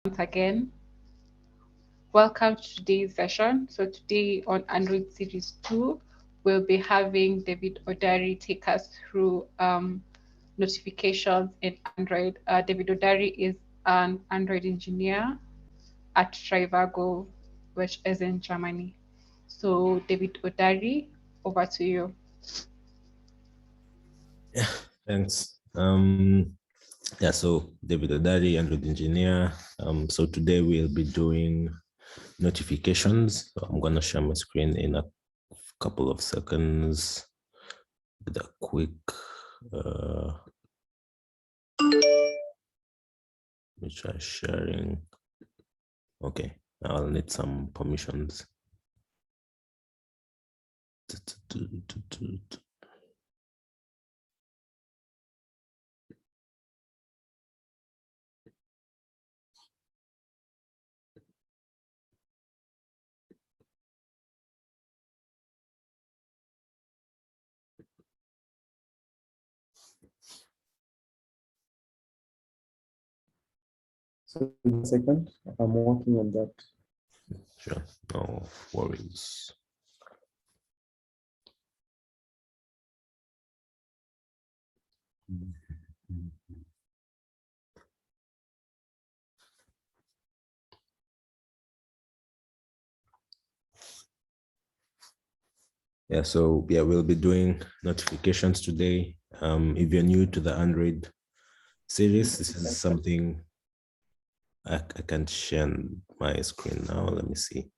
once again. Welcome to today's session. So today on Android Series 2, we'll be having David Odari take us through notifications in Android. David Odari is an Android engineer at Trivago, which is in Germany. So David Odari, over to you. Yeah, thanks. So David Odari, Android engineer. So today we'll be doing notifications. So I'm gonna share my screen in a couple of seconds with a quick let me try sharing. Okay, I'll need some permissions. So in a second, I'm working on that. Sure, no worries. We'll be doing notifications today. If you're new to the Android series, this is something I can share my screen now. Let me see.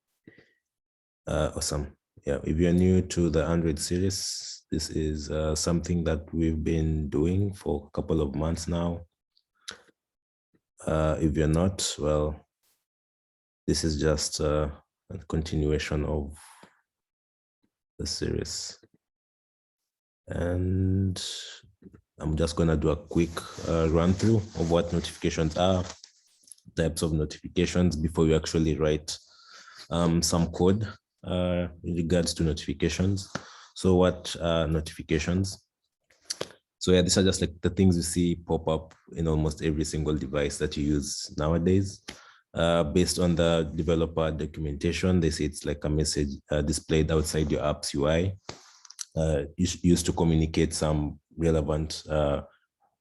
Awesome. Yeah, if you're new to the Android series, this is something that we've been doing for a couple of months now. If you're not, well, this is just a continuation of the series. And I'm just going to do a quick run through of what notifications are, types of notifications before we actually write some code in regards to notifications. So what are notifications? So yeah, these are just like the things you see pop up in almost every single device that you use nowadays. Based on the developer documentation, they say it's like a message displayed outside your app's UI, used to communicate some relevant or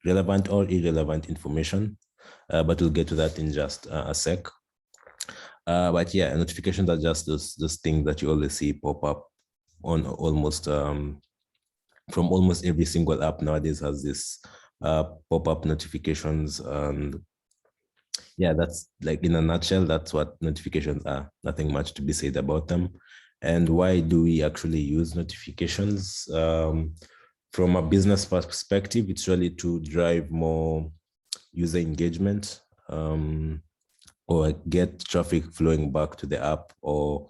irrelevant information, but we'll get to that in just a sec. But yeah, notifications are just those things that you always see pop up on almost from almost every single app nowadays has this pop-up notifications. And yeah, that's like in a nutshell, that's what notifications are. Nothing much to be said about them. And why do we actually use notifications? From a business perspective, it's really to drive more user engagement, or get traffic flowing back to the app, or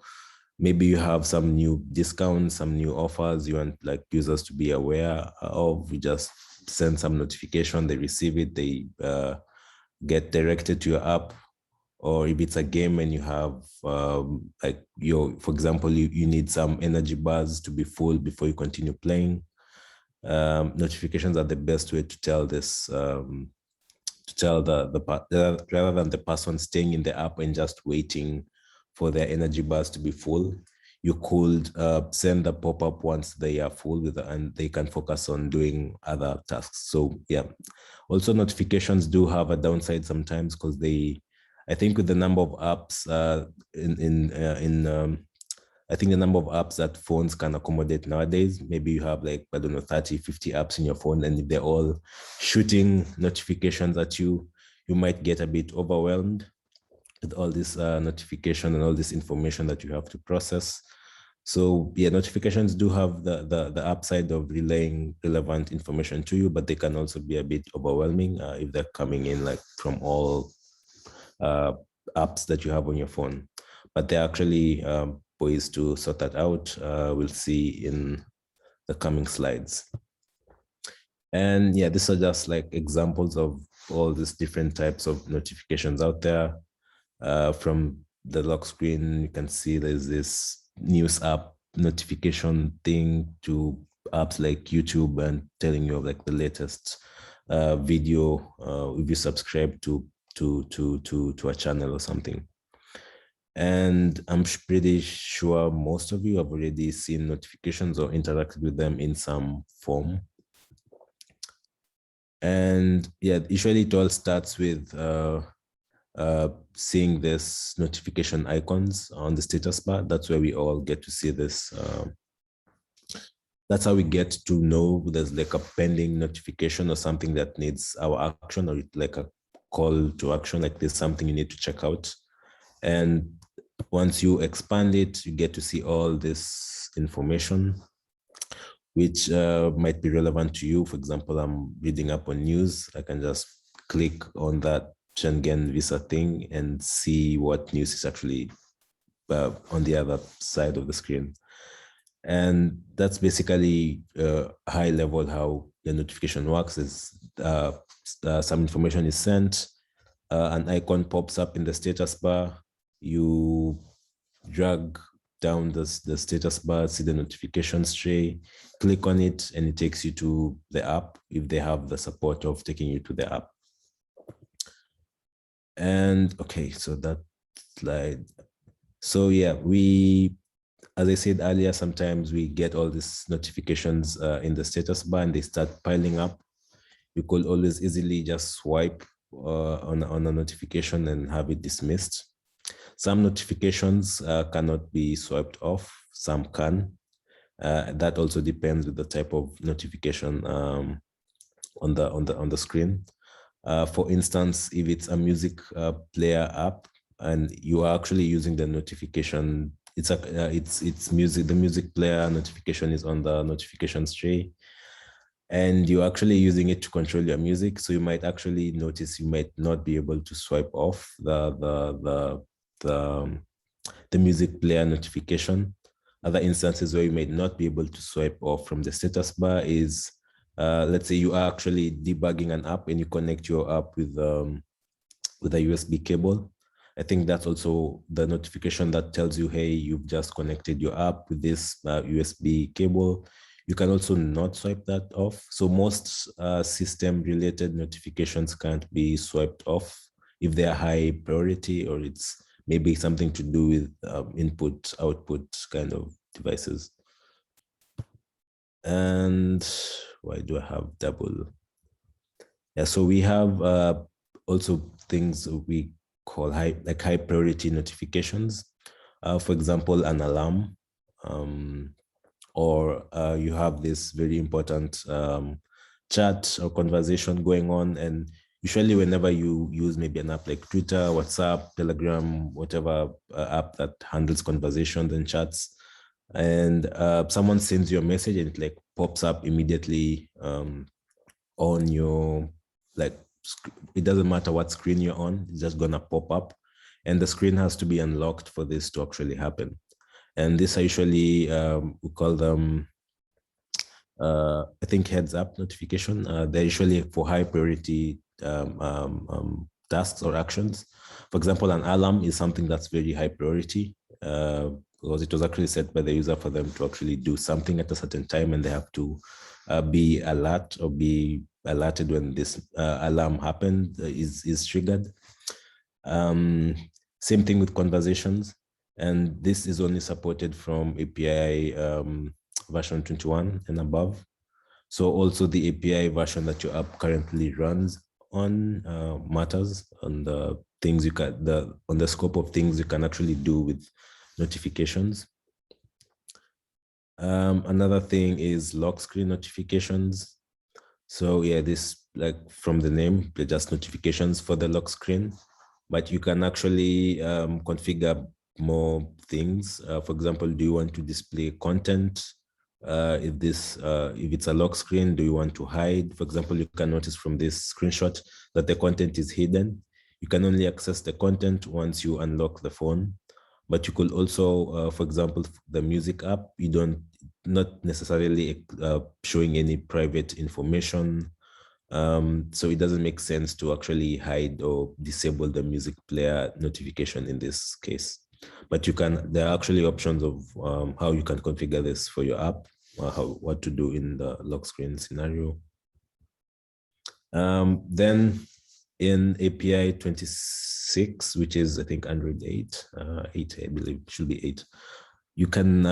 maybe you have some new discounts, some new offers you want like users to be aware of. You just send some notification, they receive it, they get directed to your app. Or if it's a game and you have for example, you need some energy bars to be full before you continue playing. Notifications are the best way to tell this, to tell rather than the person staying in the app and just waiting for their energy bars to be full. You could send a pop-up once they are full and they can focus on doing other tasks. So yeah, also notifications do have a downside sometimes because I think with the number of apps I think the number of apps that phones can accommodate nowadays, maybe you have like, I don't know, 30, 50 apps in your phone, and if they're all shooting notifications at you, you might get a bit overwhelmed with all this notification and all this information that you have to process. So yeah, notifications do have the upside of relaying relevant information to you, but they can also be a bit overwhelming if they're coming in like from all apps that you have on your phone. But they're actually ways to sort that out. We'll see in the coming slides. And yeah, these are just like examples of all these different types of notifications out there. From the lock screen, you can see there's this news app notification thing to apps like YouTube and telling you of like the latest video. If you subscribe to to a channel or something. And I'm pretty sure most of you have already seen notifications or interacted with them in some form. And yeah, usually it all starts with seeing this notification icons on the status bar. That's where we all get to see this. That's how we get to know there's like a pending notification or something that needs our action, or like a call to action, like there's something you need to check out. And once you expand it, you get to see all this information, which might be relevant to you. For example, I'm reading up on news. I can just click on that Schengen visa thing and see what news is actually on the other side of the screen. And that's basically high level how the notification works. Is some information is sent, an icon pops up in the status bar, you drag down the status bar, see the notifications tray, click on it, and it takes you to the app if they have the support of taking you to the app. And okay, so that slide. So yeah, as I said earlier, sometimes we get all these notifications in the status bar and they start piling up. You could always easily just swipe on a notification and have it dismissed. Some notifications cannot be swiped off, some can. That also depends with the type of notification on the screen. For instance, if it's a music player app and you are actually using the notification, it's music. The music player notification is on the notifications tray, and you're actually using it to control your music. So you might actually notice you might not be able to swipe off the music player notification. Other instances where you might not be able to swipe off from the status bar is, let's say you are actually debugging an app and you connect your app with a USB cable. I think that's also the notification that tells you, hey, you've just connected your app with this USB cable. You can also not swipe that off. So most system-related notifications can't be swiped off if they are high priority, or it's maybe something to do with input, output kind of devices. And why do I have double? Yeah, so we have also things we call high priority notifications. For example, an alarm, or you have this very important chat or conversation going on. And usually whenever you use maybe an app like Twitter, WhatsApp, Telegram, whatever app that handles conversations and chats, and someone sends you a message and it like pops up immediately on your, like, it doesn't matter what screen you're on, it's just gonna pop up, and the screen has to be unlocked for this to actually happen. And this I usually, we call them, I think, heads up notification. They're usually for high priority tasks or actions. For example, an alarm is something that's very high priority because it was actually set by the user for them to actually do something at a certain time, and they have to be alert or be alerted when this alarm happened, is triggered. Same thing with conversations. And this is only supported from API version 21 and above. So also the API version that your app currently runs on matters on the things you can, on the scope of things you can actually do with notifications. Another thing is lock screen notifications. So yeah, this, like from the name, they're just notifications for the lock screen, but you can actually configure more things. For example, do you want to display content? If it's a lock screen, do you want to hide? For example, you can notice from this screenshot that the content is hidden. You can only access the content once you unlock the phone. But you could also, for example, the music app, not necessarily showing any private information. So it doesn't make sense to actually hide or disable the music player notification in this case. But there are actually options of how you can configure this for your app, what to do in the lock screen scenario. Then in API 26, which is I think Android 8, 8 I believe, should be 8. You can,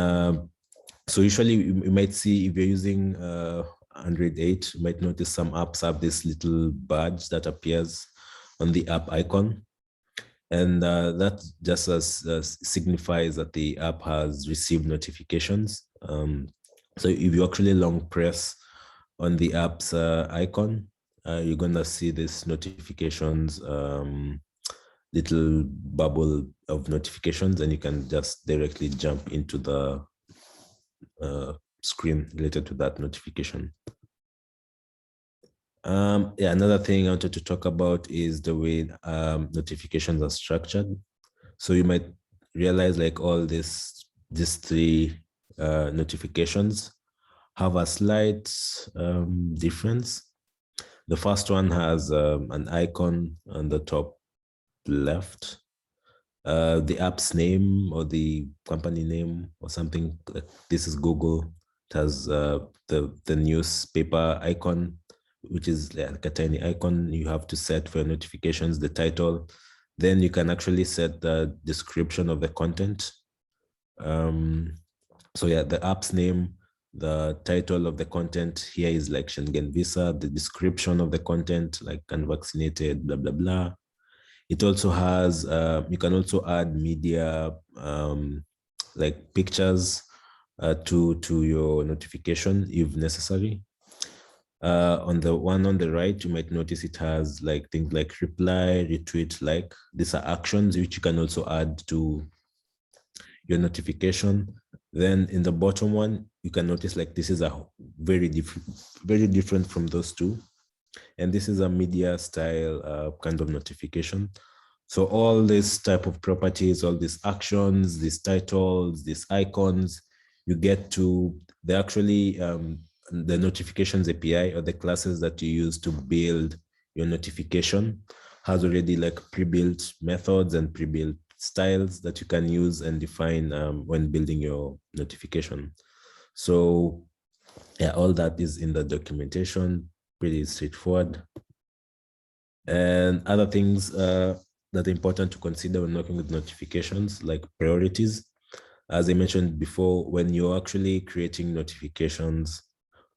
so usually you might see if you're using Android 8, you might notice some apps have this little badge that appears on the app icon. And that just signifies that the app has received notifications. So if you actually long press on the app's icon, you're gonna see this notifications, little bubble of notifications, and you can just directly jump into the screen related to that notification. Yeah, another thing I wanted to talk about is the way notifications are structured. So you might realize like all these three notifications have a slight difference. The first one has an icon on the top left, the app's name or the company name or something. Like this is Google. It has the newspaper icon, which is like a tiny icon. You have to set for notifications, the title. Then you can actually set the description of the content. So yeah, the app's name, the title of the content here is like Schengen visa, the description of the content, like unvaccinated, blah, blah, blah. It also has, you can also add media, like pictures to your notification if necessary. On the one on the right, you might notice it has like things like reply, retweet, like. These are actions which you can also add to your notification. Then in the bottom one, you can notice like this is a very different from those two. And this is a media style kind of notification. So all this type of properties, all these actions, these titles, these icons, you get to, they actually, the notifications API or the classes that you use to build your notification has already like pre-built methods and pre-built styles that you can use and define when building your notification. So yeah, all that is in the documentation, pretty straightforward. And other things that are important to consider when working with notifications, like priorities. As I mentioned before, when you're actually creating notifications,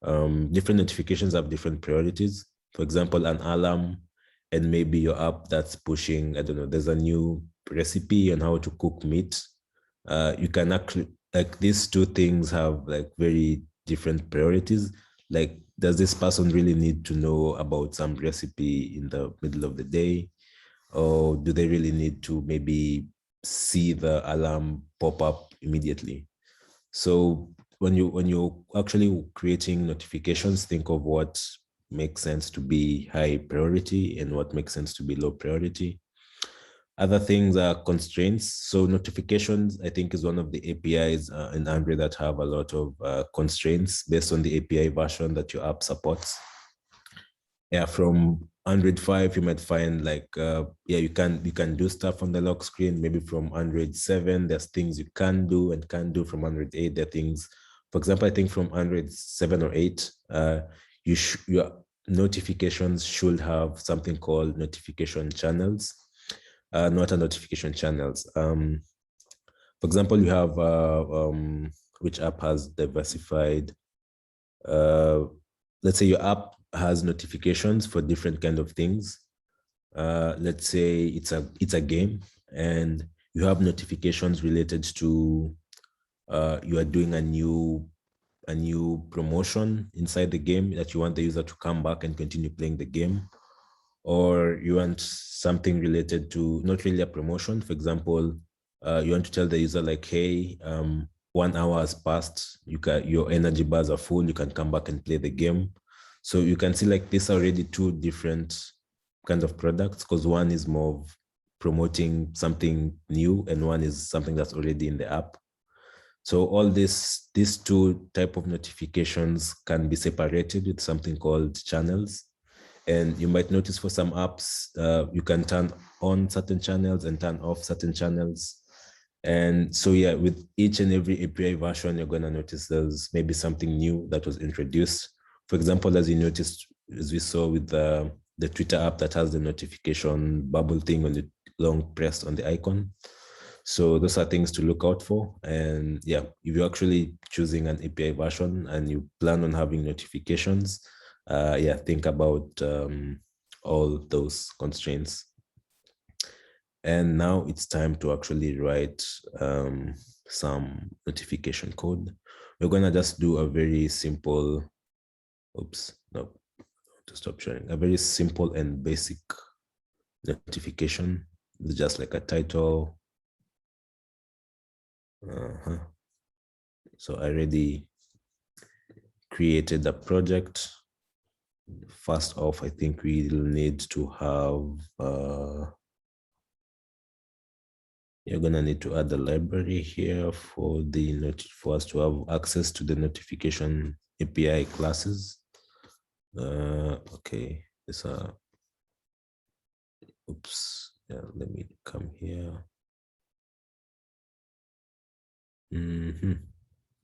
different notifications have different priorities. For example, an alarm and maybe your app that's pushing, I don't know, there's a new recipe on how to cook meat. You can actually, like these two things have like very different priorities. Like, does this person really need to know about some recipe in the middle of the day? Or do they really need to maybe see the alarm pop up immediately? So when you're actually creating notifications, think of what makes sense to be high priority and what makes sense to be low priority. Other things are constraints. So notifications, I think, is one of the APIs in Android that have a lot of constraints based on the API version that your app supports. Yeah, from Android 5, you might find like, yeah, you can do stuff on the lock screen. Maybe from Android 7, there's things you can do and can't do. From Android 8, there are things, for example, I think from Android 7 or 8, your notifications should have something called notification channels, not a notification channels. For example, you have, which app has diversified? Let's say your app has notifications for different kind of things. Let's say it's a game and you have notifications related to you are doing a new promotion inside the game that you want the user to come back and continue playing the game, or you want something related to not really a promotion. For example, you want to tell the user like, hey, 1 hour has passed, your energy bars are full, you can come back and play the game. So you can see like these are already two different kinds of products, because one is more of promoting something new and one is something that's already in the app. So all these two type of notifications can be separated with something called channels. And you might notice for some apps, you can turn on certain channels and turn off certain channels. And so, yeah, with each and every API version, you're going to notice there's maybe something new that was introduced. For example, as you noticed, as we saw with the the Twitter app that has the notification bubble thing when you long pressed on the icon. So those are things to look out for. And yeah, if you're actually choosing an API version and you plan on having notifications, yeah, think about all those constraints. And now it's time to actually write some notification code. We're gonna just do a very simple, oops, no, to stop sharing, a very simple and basic notification. It's just like a title. So I already created the project. First off, I think we'll need to have, you're gonna need to add the library here for us to have access to the notification API classes. Okay, it's a, oops, yeah, let me come here.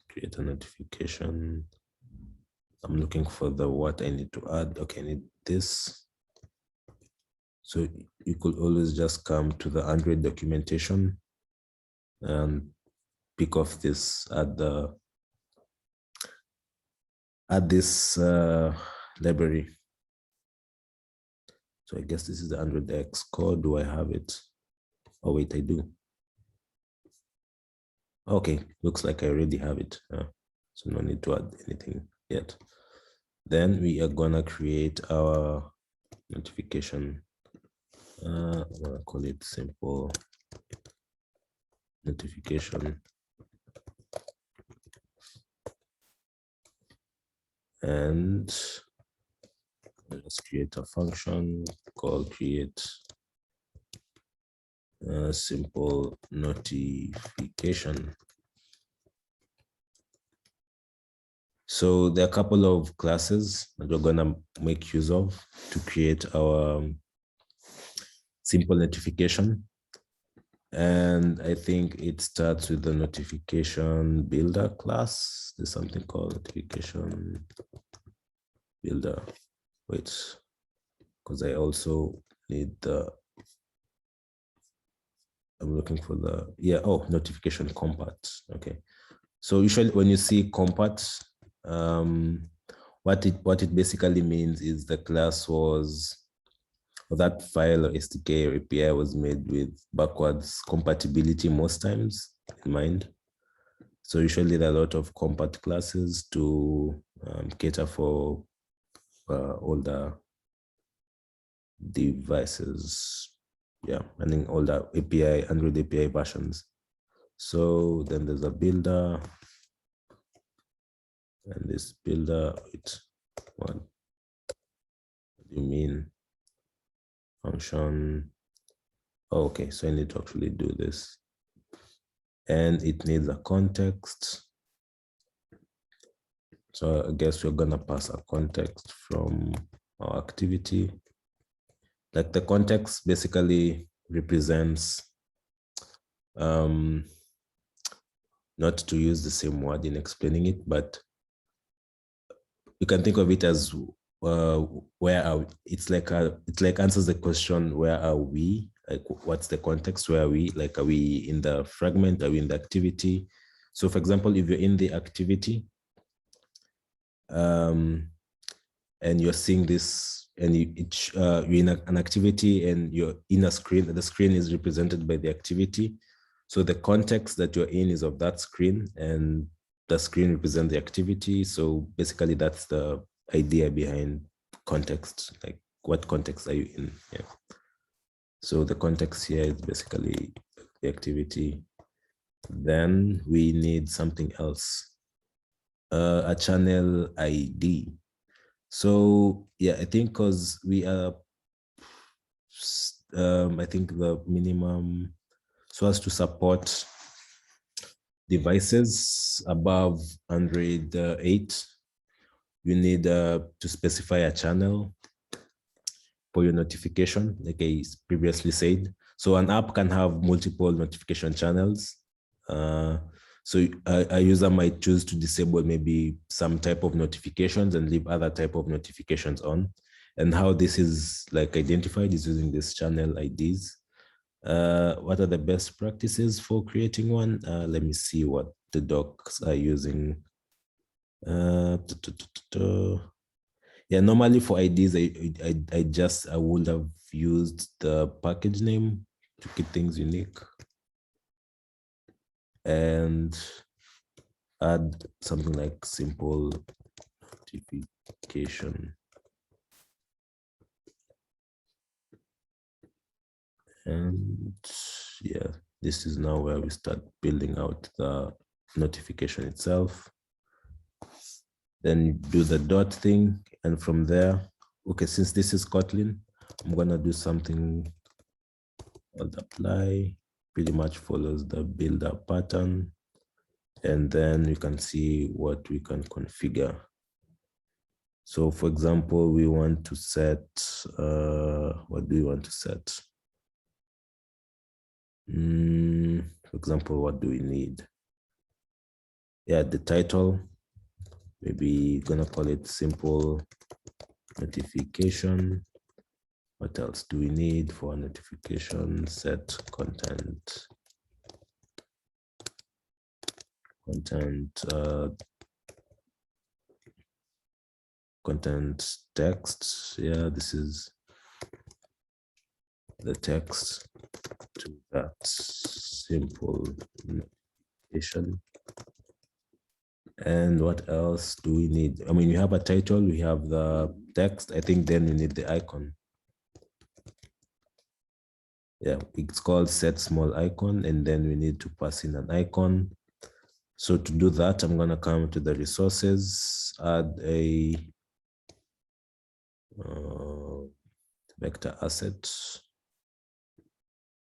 Create a notification. I'm looking for the what I need to add. Okay, I need this. So you could always just come to the Android documentation and pick off this, add this library. So I guess this is the Android X code. Do I have it? Oh wait, I do. Okay, looks like I already have it. So no need to add anything yet. Then we are gonna create our notification. I'm gonna call it simple notification. And let's create a function called create simple notification. So there are a couple of classes that we're gonna make use of to create our simple notification. And I think it starts with the notification builder class. There's something called notification builder. Wait, because I also need the, I'm looking for the, yeah, oh, notification compat. Okay. So usually when you see compat, what it basically means is the class was, or that file or SDK or API was made with backwards compatibility most times in mind. So usually there are a lot of compat classes to cater for all the devices. Yeah, running all the API, Android API versions. So then there's a builder. And this builder, what do you mean? Function. Oh, okay, so I need to actually do this. And it needs a context. So I guess we're gonna pass a context from our activity. Like the context basically represents, not to use the same word in explaining it, but you can think of it as where are we? It's like answers the question, where are we? Like what's the context? Where are we? Like, are we in the fragment? Are we in the activity? So for example, if you're in the activity, and you're seeing this, and you're in an activity and you're in a screen, the screen is represented by the activity. So the context that you're in is of that screen, and the screen represents the activity. So basically that's the idea behind context, like what context are you in? Yeah. So the context here is basically the activity. Then we need something else, a channel ID. So yeah, I think because we are, I think the minimum, so as to support devices above Android 8, you need to specify a channel for your notification, like I previously said. So an app can have multiple notification channels. So a user might choose to disable maybe some type of notifications and leave other type of notifications on. And how this is like identified is using this channel IDs. What are the best practices for creating one? Let me see what the docs are using. Yeah, normally for IDs, I would have used the package name to keep things unique and add something like simple notification. And yeah, this is now where we start building out the notification itself. Then you do the dot thing. And from there, okay, since this is Kotlin, I'm gonna do something called apply, pretty much follows the builder pattern. And then we can see what we can configure. So for example, we want to set, what do we want to set? For example, what do we need? Yeah, the title, maybe gonna call it simple notification. What else do we need for a notification? Set content. Content text. Yeah, this is the text to that simple notification. And what else do we need? I mean, we have a title, we have the text. I think then we need the icon. Yeah, it's called set small icon, and then we need to pass in an icon. So to do that, I'm gonna come to the resources, add a vector asset.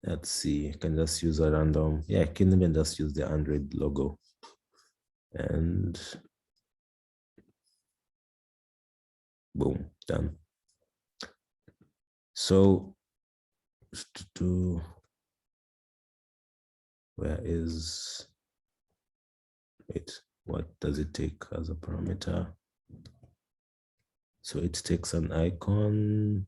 Let's see, I can just use a random, yeah, I can even just use the Android logo. And boom, done. So where is it? What does it take as a parameter? So it takes an icon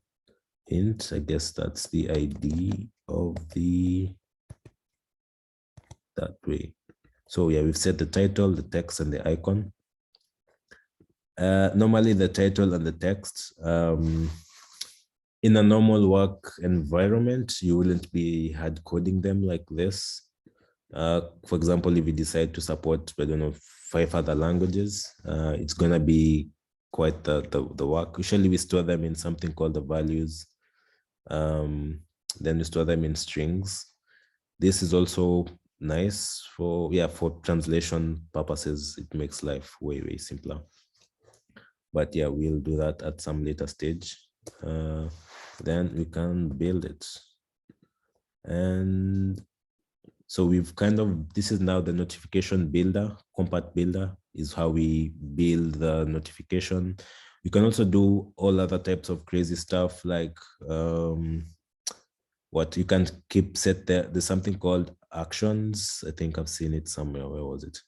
int. I guess that's the ID of the that way. So yeah, we've set the title, the text, and the icon. Normally the title and the text, in a normal work environment, you wouldn't be hard coding them like this. For example, if you decide to support, I don't know, 5 other languages, it's gonna be quite the work. Usually we store them in something called the values. Then we store them in strings. This is also nice for, yeah, for translation purposes. It makes life way, way simpler. But yeah, we'll do that at some later stage. Then we can build it. And so we've kind of, this is now the notification builder, Compat builder is how we build the notification. You can also do all other types of crazy stuff like what you can keep set there. There's something called actions. I think I've seen it somewhere. Where was it?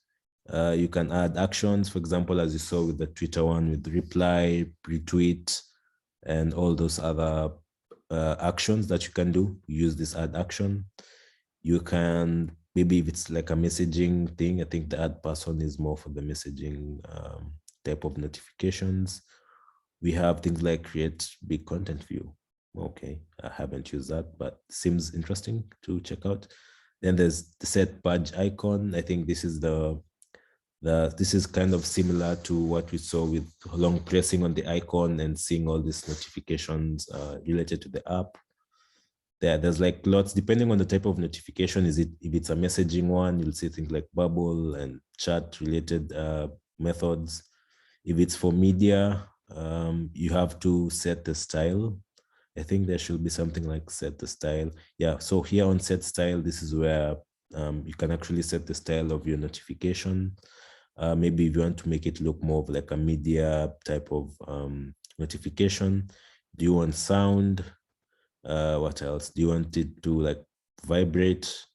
You can add actions, for example, as you saw with the Twitter one, with reply, retweet, and all those other actions that you can do. Use this add action. You can, maybe if it's like a messaging thing, I think the add person is more for the messaging type of notifications. We have things like create big content view. Okay, I haven't used that, but seems interesting to check out. Then there's the set badge icon. I think this is this is kind of similar to what we saw with long pressing on the icon and seeing all these notifications related to the app. There's like lots, depending on the type of notification. If it's a messaging one, you'll see things like bubble and chat related methods. If it's for media, you have to set the style. I think there should be something like set the style. Yeah, so here on set style, this is where you can actually set the style of your notification. Maybe if you want to make it look more of like a media type of notification. Do you want sound? What else? Do you want it to like vibrate?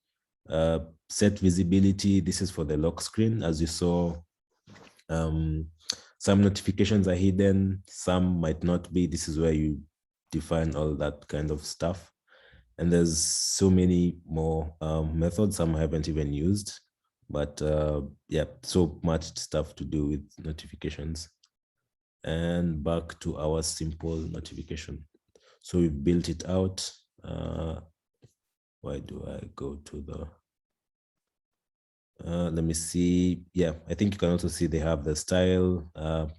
Set visibility. This is for the lock screen. As you saw, some some notifications are hidden, some might not be. This is where you define all that kind of stuff. And there's so many more methods, some I haven't even used, but yeah, so much stuff to do with notifications. And back to our simple notification. So we've built it out. Why do I go to the, let me see. Yeah, I think you can also see they have the style.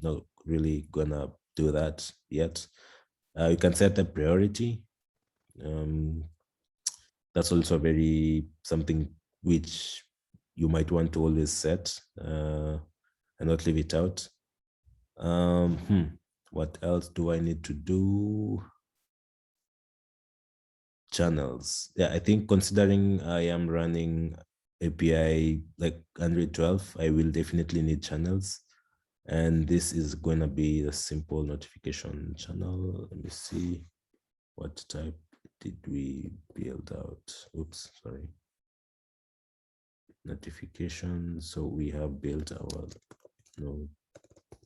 Not really gonna do that yet. You can set a priority. That's also very something which you might want to always set and not leave it out. What else do I need to do? Channels. Yeah, I think considering I am running API like Android 12, I will definitely need channels. And this is going to be a simple notification channel. Let me see, what type did we build out? Oops, sorry. Notification. So we have built our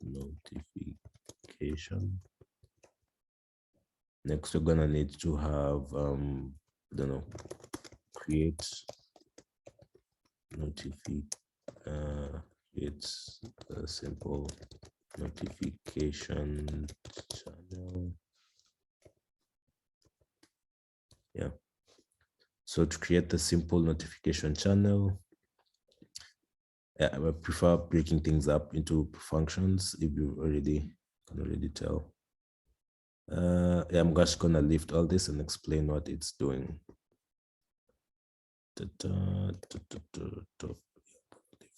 notification. Next, we're gonna need to have, I don't know, create it's a simple notification channel. Yeah. So to create the simple notification channel, I prefer breaking things up into functions. If you can already tell. Yeah, I'm just gonna lift all this and explain what it's doing. Lift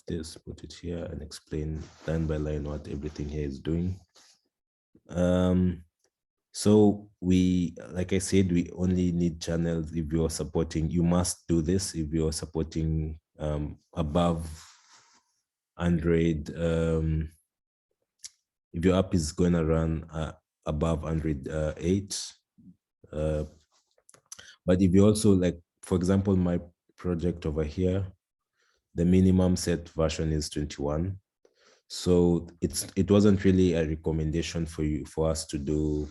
this, put it here, and explain line by line what everything here is doing. So we, like I said, we only need channels if you're supporting. You must do this if you're supporting above Android. If your app is going to run above Android 8. But if you also, like, for example, my project over here, the minimum set version is 21. So it wasn't really a recommendation for us to do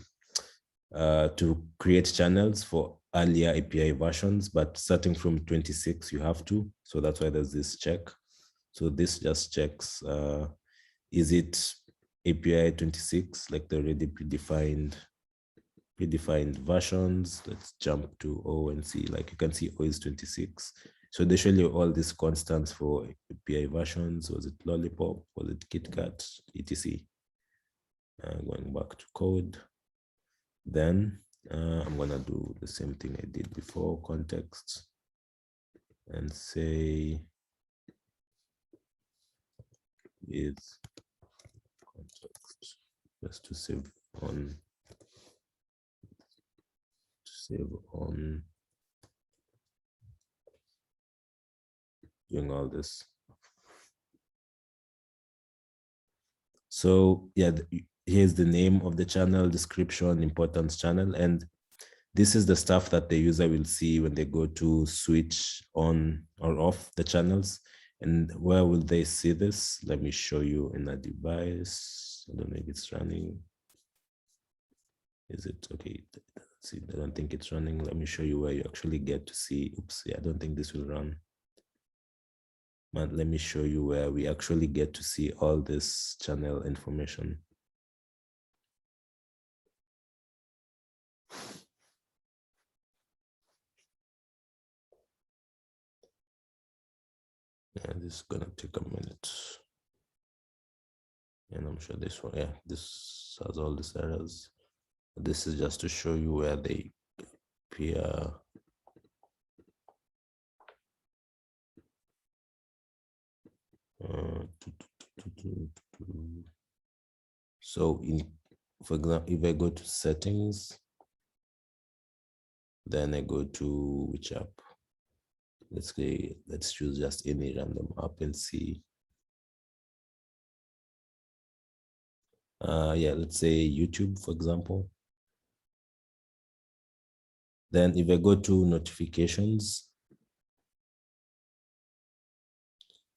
to create channels for earlier API versions, but starting from 26 you have to. So that's why there's this check. So this just checks is it API 26, like the already predefined versions. Let's jump to O and see, like you can see O is 26. So they show you all these constants for API versions. Was it Lollipop? Was it KitKat? etc. Going back to code. Then I'm gonna do the same thing I did before, context, and say with context, just to save on doing all this. So yeah, here's the name of the channel, description, importance channel, and this is the stuff that the user will see when they go to switch on or off the channels. And where will they see this? Let me show you in a device. I don't know if it's running. Is it okay? See, I don't think it's running. Let me show you where you actually get to see. Oops, yeah, I don't think this will run. But let me show you where we actually get to see all this channel information. Yeah, this is gonna take a minute. And I'm sure this one, yeah, this has all these errors. This is just to show you where they appear. So for example, if I go to settings, then I go to which app? Let's choose just any random app and see. Yeah, let's say YouTube, for example. Then if I go to notifications,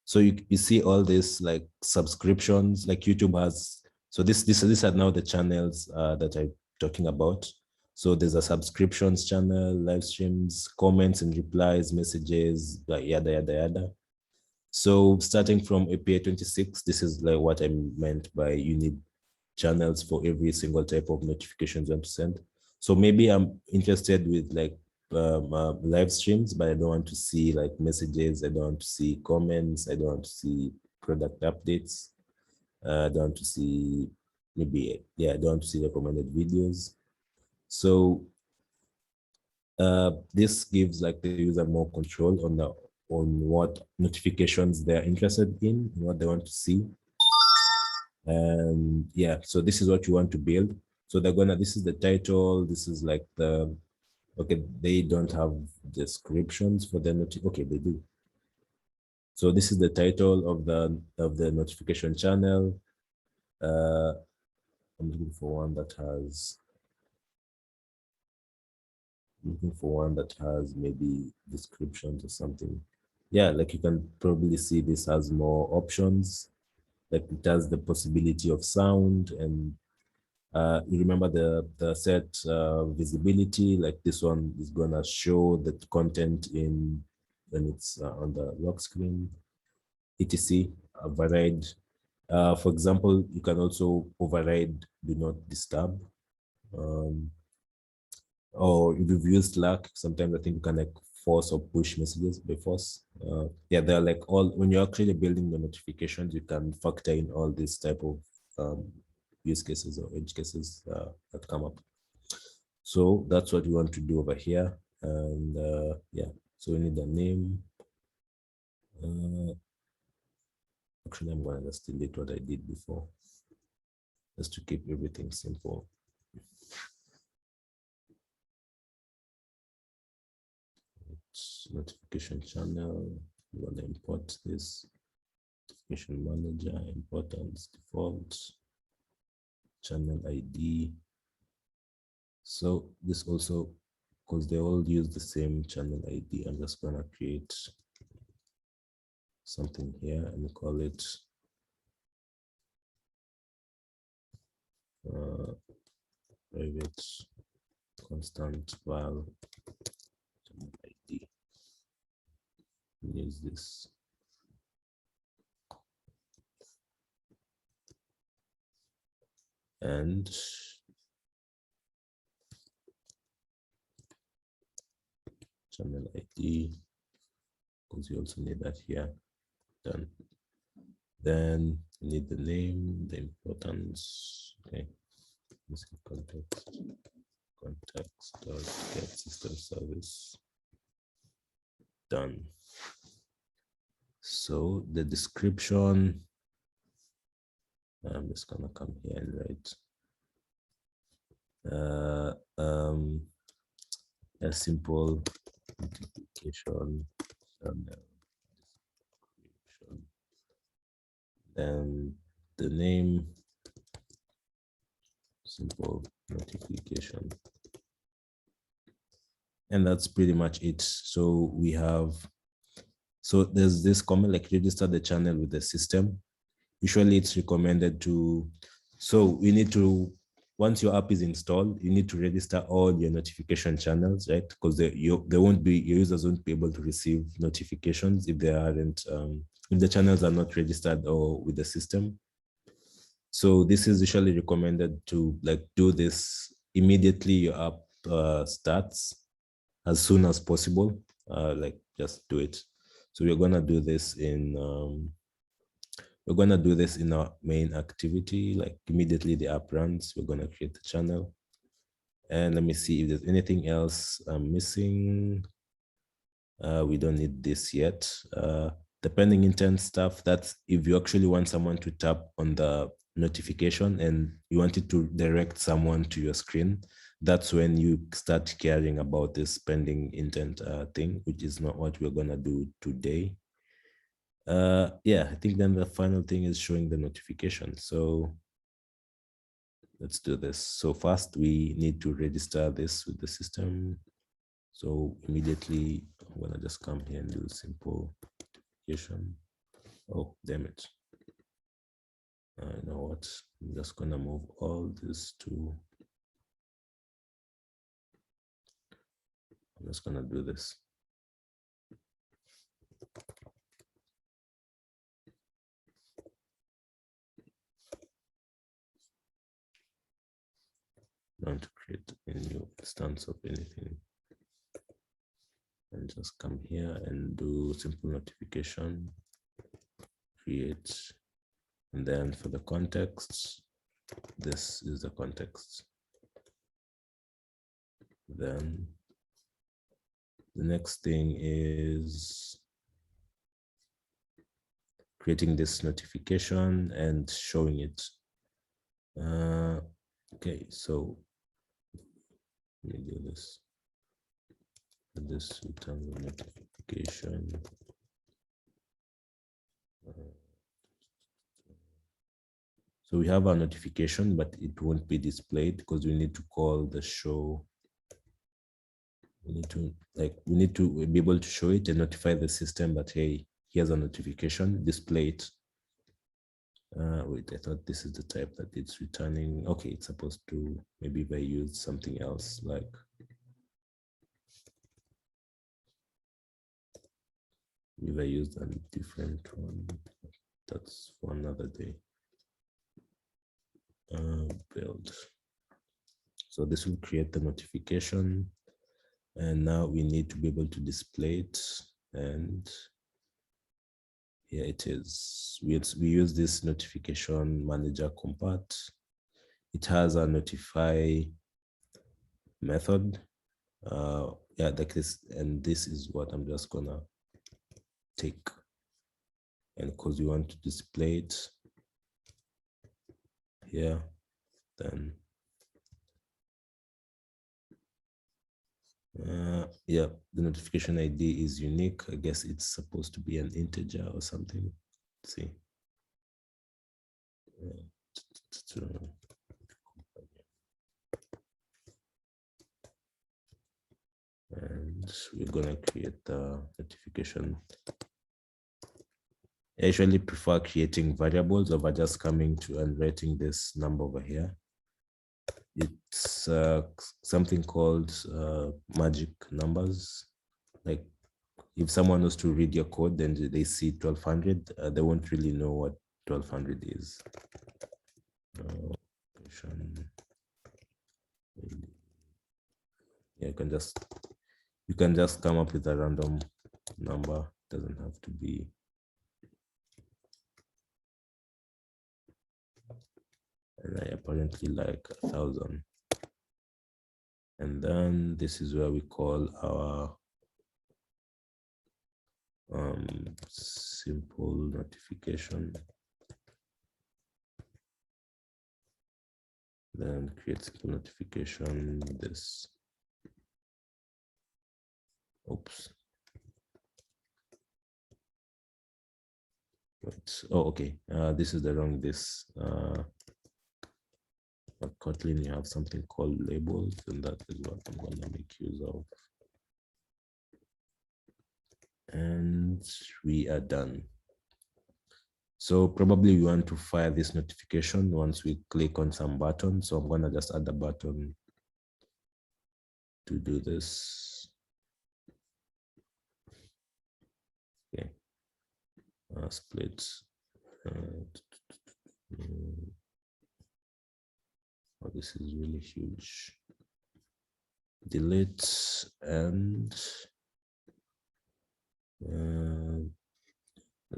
so you see all this like subscriptions, like YouTube has So these are now the channels that I'm talking about. So there's a subscriptions channel, live streams, comments and replies, messages, like yada, yada, yada. So starting from API 26, this is like what I meant by you need channels for every single type of notifications you want to send. So maybe I'm interested with like live streams, but I don't want to see like messages. I don't want to see comments. I don't want to see product updates. I don't want to see maybe, yeah, I don't want to see recommended videos. So this gives like the user more control on what notifications they're interested in, what they want to see. And yeah, so this is what you want to build. So this is the title, this is like okay, they don't have descriptions for the okay, they do. So this is the title of the notification channel. I'm looking for one that has maybe descriptions or something. Yeah, like you can probably see this has more options. Like it has the possibility of sound, and you remember the set visibility, like this one is gonna show the content when it's on the lock screen, etc. Override. For example, you can also override do not disturb. Or if you've used Slack, sometimes I think you can like force or push messages by force. Yeah, they're like when you're actually building the notifications, you can factor in all these type of use cases or edge cases that come up. So that's what we want to do over here. And yeah, so we need a name. Actually, I'm going to just delete what I did before, just to keep everything simple. Notification channel. We want to import this notification manager, importance, default, channel ID. So this also, because they all use the same channel ID, I'm just gonna create something here and call it private constant val channel ID. Use this. And channel ID, because you also need that here. Done. Then you need the name, the importance. Okay. Context get system service. Done. So the description, I'm just gonna come here and write a simple notification channel description. Then the name, simple notification. And that's pretty much it. So we have, so there's this comment like register the channel with the system. Usually it's recommended to, so we need to, once your app is installed, you need to register all your notification channels, right? Because they won't be, your users won't be able to receive notifications if they aren't, if the channels are not registered or with the system. So this is usually recommended to like do this immediately your app starts, as soon as possible, like just do it. So we're gonna do this in our main activity, like immediately the app runs, we're gonna create the channel. And let me see if there's anything else I'm missing. We don't need this yet. The pending intent stuff, that's if you actually want someone to tap on the notification and you want it to direct someone to your screen, that's when you start caring about this pending intent thing, which is not what we're gonna do today. Yeah, I think then the final thing is showing the notification. So let's do this. So first we need to register this with the system. So immediately I'm gonna just come here and do simple notification. Oh, damn it. You know what? I'm just gonna move all this to. I'm just gonna do this. I want to create a new instance of anything. And just come here and do simple notification, create, and then for the context, this is the context. Then the next thing is creating this notification and showing it. Okay, so let me do this. This return notification. So we have our notification, but it won't be displayed because we need to call the show. We need to be able to show it and notify the system that, hey, here's a notification, display it. Wait, I thought this is the type that it's returning. Okay, it's supposed to, maybe if I use something else, like if I use a different one, that's for another day. Build. So this will create the notification, and now we need to be able to display it. And here it is. We use this notification manager compat. It has a notify method. Yeah, like this, and this is what I'm just gonna take. And because we want to display it here, then yeah, the notification ID is unique. I guess it's supposed to be an integer or something. Let's see. And we're gonna create the notification. I usually prefer creating variables over just coming to and writing this number over here. It's something called magic numbers. Like if someone was to read your code, then they see 1200, they won't really know what 1200 is. Yeah, you can just come up with a random number. It doesn't have to be. And I apparently like 1000. And then this is where we call our simple notification. Then create simple notification, this. Oops. Wait. Oh, okay. This is the wrong this. But Kotlin, you have something called labels, and that is what I'm going to make use of. And we are done. So probably we want to fire this notification once we click on some button. So I'm going to just add a button to do this. Okay. Split. Oh, this is really huge. Delete and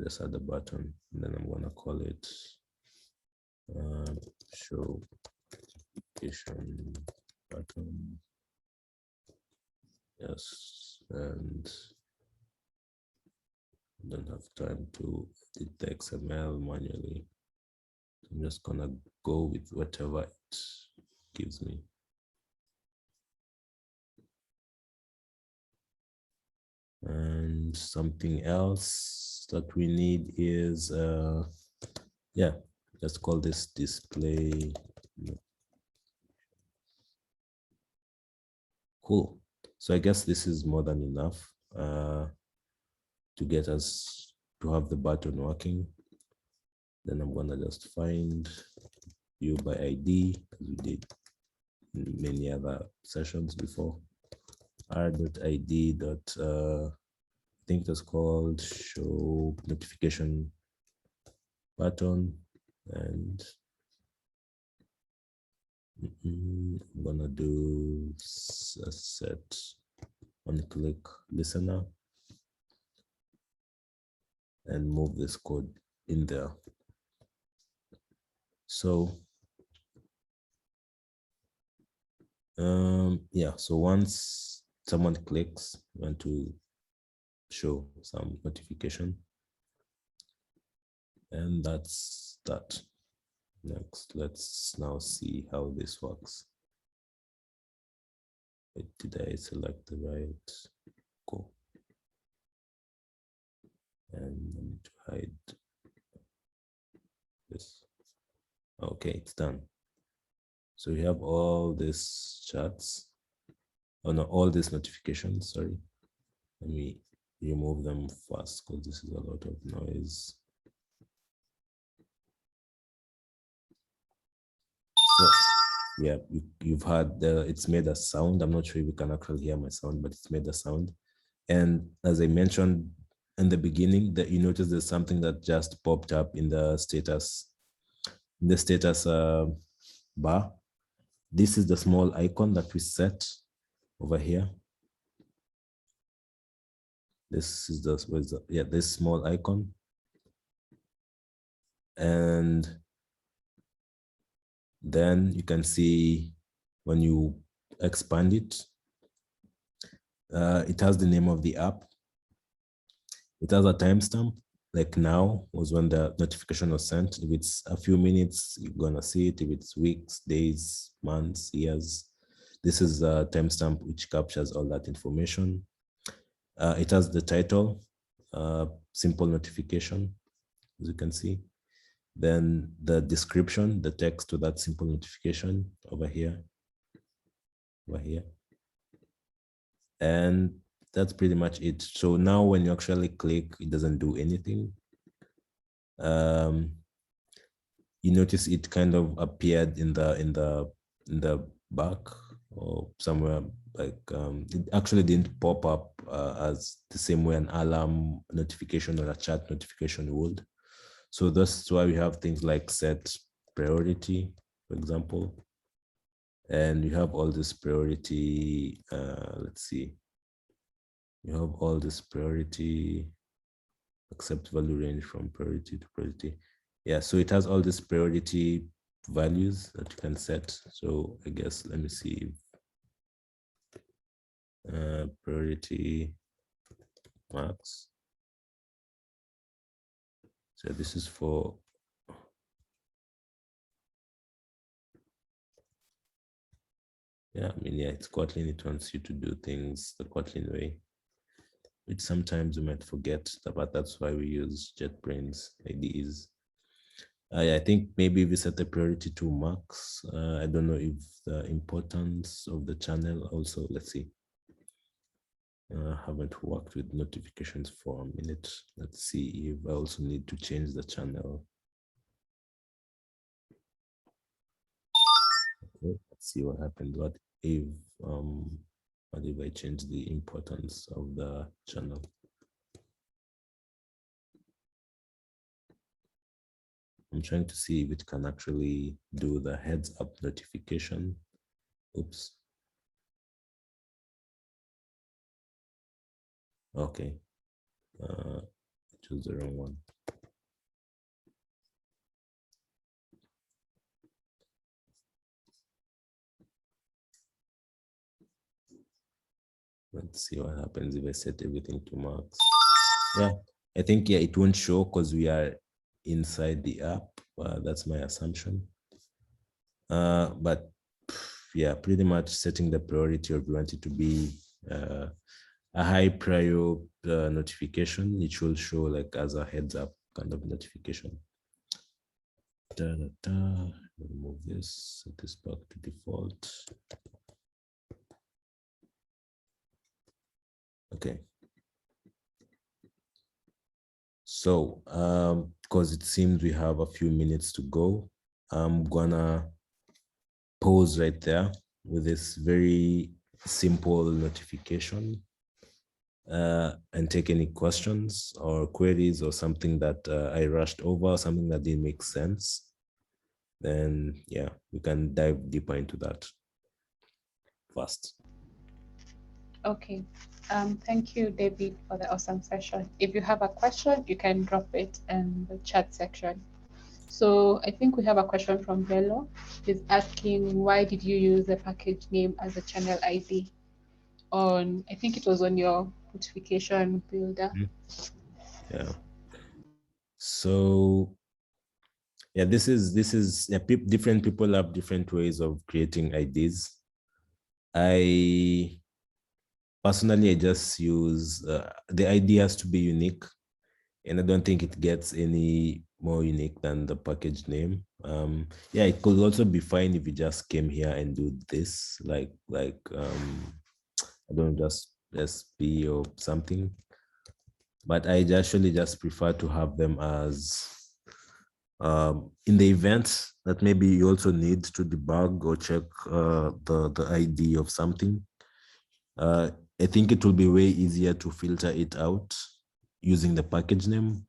just add a button, and then I'm gonna call it show notification button. Yes, and I don't have time to edit the XML manually. I'm just gonna go with whatever it gives me. And something else that we need is, yeah, let's call this display. Cool. So I guess this is more than enough to get us to have the button working. Then I'm gonna just find view by ID as we did in many other sessions before. r.id. I think it was called show notification button, and I'm gonna do a set on click listener and move this code in there. So yeah, so once someone clicks, we want to show some notification, and that's that. Next, let's now see how this works. Wait, did I select the right? Go. And I need to hide this. Okay, it's done. So we have all these chats. Oh no, all these notifications, sorry. Let me remove them first because this is a lot of noise. So yeah, you've heard it's made a sound. I'm not sure if you can actually hear my sound, but it's made a sound. And as I mentioned in the beginning, that you notice there's something that just popped up in the status bar. This is the small icon that we set over here. This is this small icon. And then you can see when you expand it, it has the name of the app. It has a timestamp, like now was when the notification was sent. If it's a few minutes, you're gonna see it. If it's weeks, days, months, years, this is a timestamp which captures all that information. It has the title, simple notification, as you can see. Then the description, the text to that simple notification over here. And that's pretty much it. So now when you actually click, it doesn't do anything. You notice it kind of appeared in the back or somewhere, like it actually didn't pop up as the same way an alarm notification or a chat notification would. So that's why we have things like set priority, for example. And you have all this priority, let's see. You have all this priority, accept value range from priority to priority. Yeah, so it has all these priority values that you can set. So I guess, let me see. Priority max. So this is for it's Kotlin. It wants you to do things the Kotlin way, which sometimes you might forget, but that's why we use JetBrains IDEs. I think maybe we set the priority to max. I don't know if the importance of the channel also, let's see. Haven't worked with notifications for a minute. Let's see if I also need to change the channel. Okay, let's see what happens. What if I change the importance of the channel? I'm trying to see if it can actually do the heads up notification. Oops. Okay. Choose the wrong one. Let's see what happens if I set everything to max. Yeah, I think, yeah, it won't show because we are inside the app. That's my assumption. But yeah, pretty much setting the priority of you want it to be a high prior notification. It will show like as a heads up kind of notification. Remove this, set this back to default. Okay. So because it seems we have a few minutes to go, I'm gonna pause right there with this very simple notification and take any questions or queries or something that I rushed over, something that didn't make sense. Then yeah, we can dive deeper into that first. Okay. Thank you, David, for the awesome session. If you have a question, you can drop it in the chat section. So I think we have a question from Velo. He's asking, why did you use the package name as a channel ID on, I think it was on your notification builder. Yeah. So yeah, this is yeah, different people have different ways of creating IDs. I personally just use the ID has to be unique, and I don't think it gets any more unique than the package name. Yeah, it could also be fine if you just came here and do this, like I don't know, just SP or something. But I actually just prefer to have them as in the event that maybe you also need to debug or check the ID of something. I think it will be way easier to filter it out using the package name.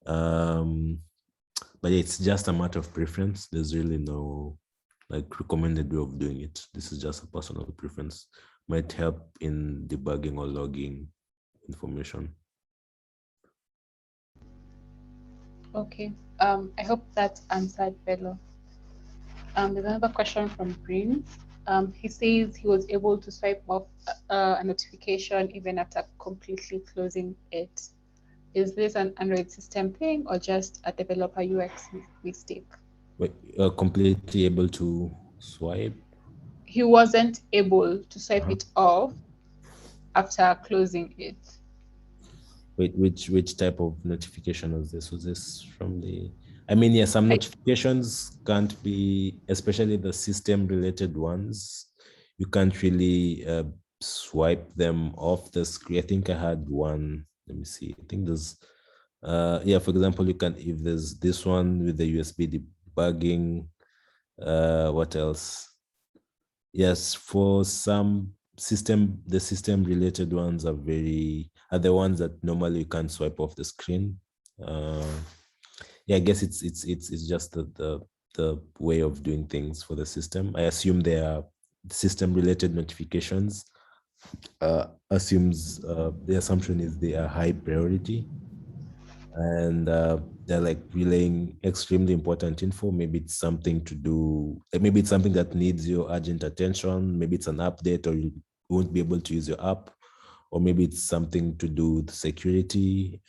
But it's just a matter of preference. There's really no like recommended way of doing it. This is just a personal preference. Might help in debugging or logging information. Okay. I hope that answered Bello. There's another question from Bryn. He says he was able to swipe off a notification even after completely closing it. Is this an Android system thing or just a developer UX mistake? Wait, completely able to swipe? He wasn't able to swipe it off after closing it. Wait, which type of notification was this? Was this from the? I mean, yeah, some notifications can't be, especially the system-related ones. You can't really swipe them off the screen. I think I had one. Let me see. I think there's, yeah. For example, you can if there's this one with the USB debugging. What else? Yes, for some the system related ones are the ones that normally you can't swipe off the screen. Yeah, I guess it's just the way of doing things for the system. I assume they are system related notifications. The assumption is they are high priority, and they're like relaying extremely important info. Maybe it's something to do, maybe it's something that needs your urgent attention. Maybe it's an update, or you won't be able to use your app, or maybe it's something to do with security.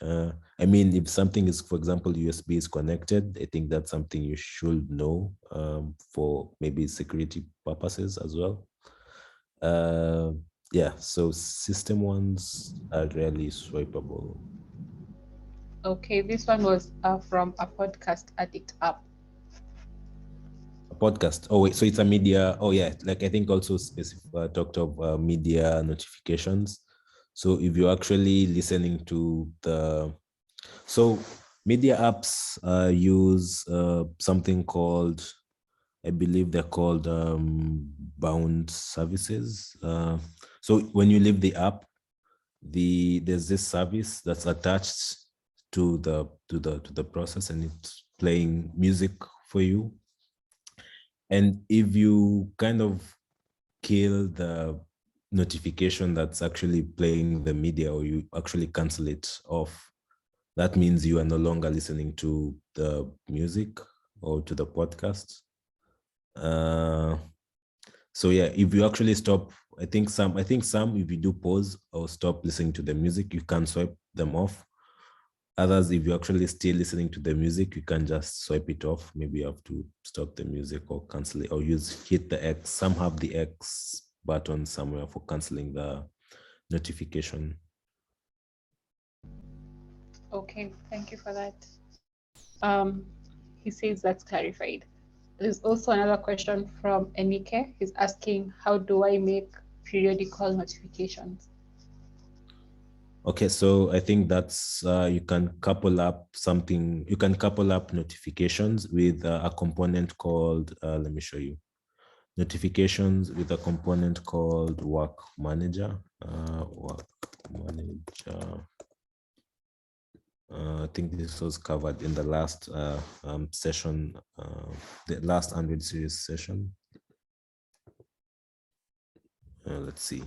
I mean, if something is, for example, USB is connected, I think that's something you should know for maybe security purposes as well. Yeah, so system ones are rarely swipeable. Okay, this one was from a podcast addict app. A podcast. Oh wait, so it's a media. Oh yeah, like I think also talked of media notifications. So if you're actually listening to so media apps use something called, I believe they're called bound services. So when you leave the app, there's this service that's attached to the process, and it's playing music for you. And if you kind of kill the notification that's actually playing the media, or you actually cancel it off, that means you are no longer listening to the music or to the podcast. So yeah, if you actually stop, I think some, if you do pause or stop listening to the music, you can swipe them off. Others, if you're actually still listening to the music, you can just swipe it off. Maybe you have to stop the music or cancel it, or hit the X. Some have the X button somewhere for canceling the notification. Okay, thank you for that. He says that's clarified. There's also another question from Enike. He's asking, how do I make periodical notifications? Okay, so I think that's you can couple up something. You can couple up notifications with a component called. Let me show you. Notifications with a component called Work Manager. Work Manager. I think this was covered in the last session, the last Android series session. Let's see,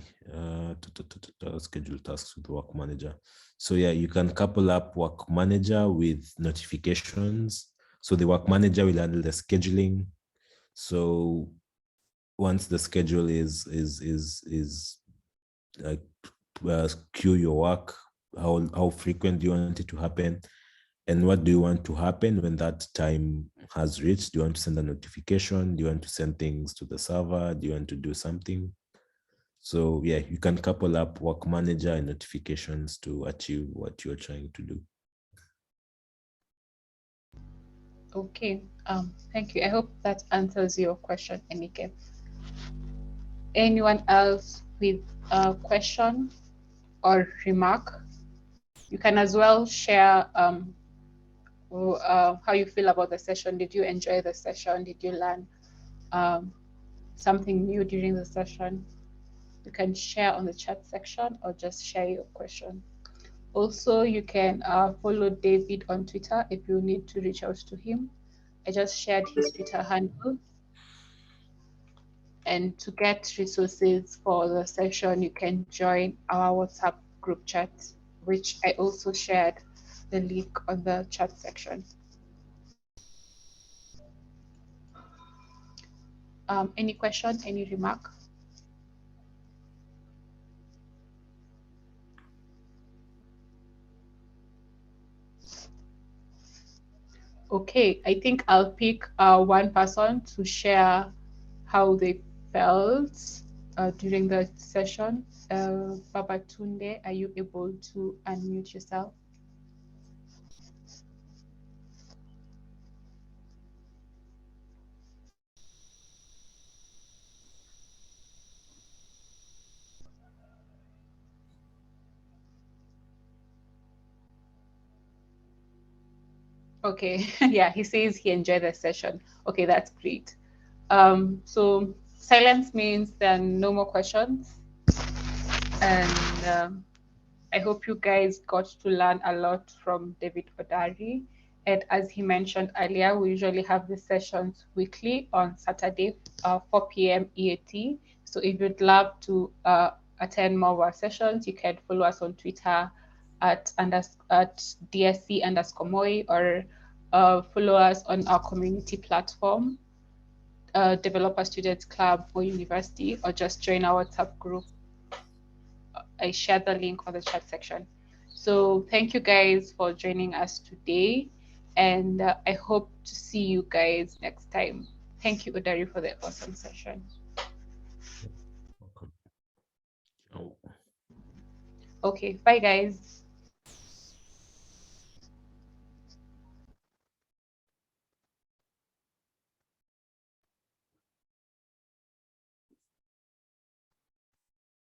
schedule tasks with Work Manager. So yeah, you can couple up Work Manager with notifications. So the Work Manager will handle the scheduling. So once the schedule is like queue your work, how frequent do you want it to happen, and what do you want to happen when that time has reached? Do you want to send a notification? Do you want to send things to the server? Do you want to do something? So yeah, you can couple up Work Manager and notifications to achieve what you're trying to do. Okay, thank you. I hope that answers your question, Enike. Anyone else with a question or remark? You can as well share how you feel about the session. Did you enjoy the session? Did you learn something new during the session? You can share on the chat section or just share your question. Also, you can follow David on Twitter if you need to reach out to him. I just shared his Twitter handle. And to get resources for the session, you can join our WhatsApp group chat, which I also shared the link on the chat section. Any question, any remark? Okay, I think I'll pick one person to share how they felt during the session. Babatunde, are you able to unmute yourself? Okay, yeah, he says he enjoyed the session. Okay, that's great. So silence means there are no more questions. And I hope you guys got to learn a lot from David Odari. And as he mentioned earlier, we usually have the sessions weekly on Saturday, 4 p.m. EAT. So if you'd love to attend more of our sessions, you can follow us on Twitter at DSC_Moi, or follow us on our community platform, Developer Students Club or University, or just join our WhatsApp group. I shared the link on the chat section. So thank you guys for joining us today, and I hope to see you guys next time. Thank you, Odari, for the awesome session. Welcome. Oh. Okay, bye guys.